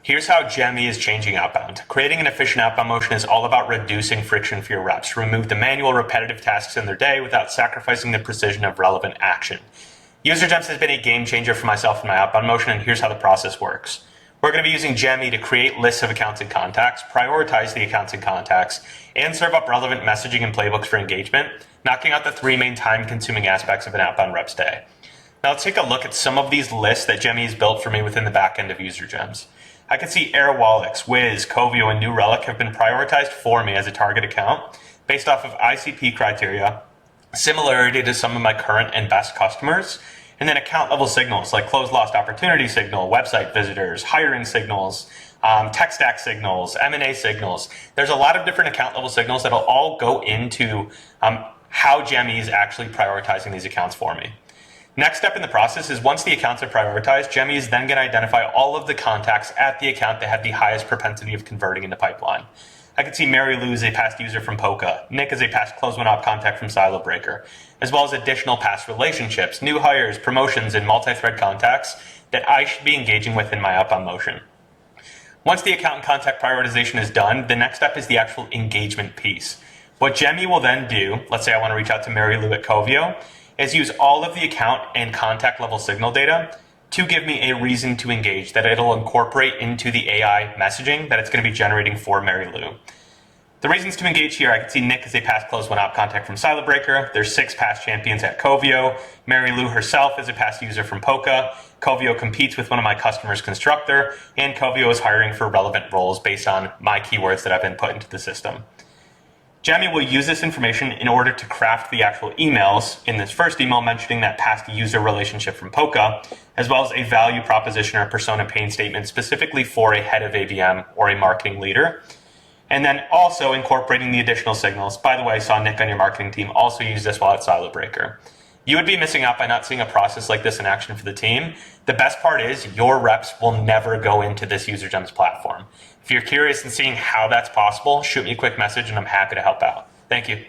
Here's how Gemi is changing outbound. Creating an efficient outbound motion is all about reducing friction for your reps. Remove the manual, repetitive tasks in their day without sacrificing the precision of relevant action. UserGems has been a game changer for myself in my outbound motion, and here's how the process works. We're going to be using Gemi to create lists of accounts and contacts, prioritize the accounts and contacts, and serve up relevant messaging and playbooks for engagement, knocking out the three main time-consuming aspects of an outbound rep's day. Now let's take a look at some of these lists that Gemi has built for me within the back end of UserGems. I can see Airwallex, Wiz, Covio, and New Relic have been prioritized for me as a target account based off of ICP criteria, similarity to some of my current and best customers, and then account level signals like closed lost opportunity signal, website visitors, hiring signals, tech stack signals, M&A signals. There's a lot of different account level signals that'll all go into how Gemi is actually prioritizing these accounts for me. Next step in the process is once the accounts are prioritized, Gemi is then going to identify all of the contacts at the account that have the highest propensity of converting into pipeline. I can see Mary Lou is a past user from Polka, Nick is a past close one op contact from Silo Breaker, as well as additional past relationships, new hires, promotions, and multi-thread contacts that I should be engaging with in my outbound motion. Once the account and contact prioritization is done, the next step is the actual engagement piece. What Gemi will then do, let's say I want to reach out to Mary Lou at Covio, is use all of the account and contact level signal data to give me a reason to engage that it'll incorporate into the AI messaging that it's going to be generating for Mary Lou. The reasons to engage here, I can see Nick is a past close one op contact from Silo Breaker. There's 6 past champions at Covio. Mary Lou herself is a past user from Polka. Covio competes with one of my customers, Constructor, and Covio is hiring for relevant roles based on my keywords that I've been put into the system. Gemi will use this information in order to craft the actual emails in this first email mentioning that past user relationship from Polka, as well as a value proposition or persona pain statement specifically for a head of ABM or a marketing leader. And then also incorporating the additional signals. By the way, I saw Nick on your marketing team also use this while at Silo Breaker. You would be missing out by not seeing a process like this in action for the team. The best part is your reps will never go into this UserGems platform. If you're curious in seeing how that's possible, shoot me a quick message and I'm happy to help out. Thank you.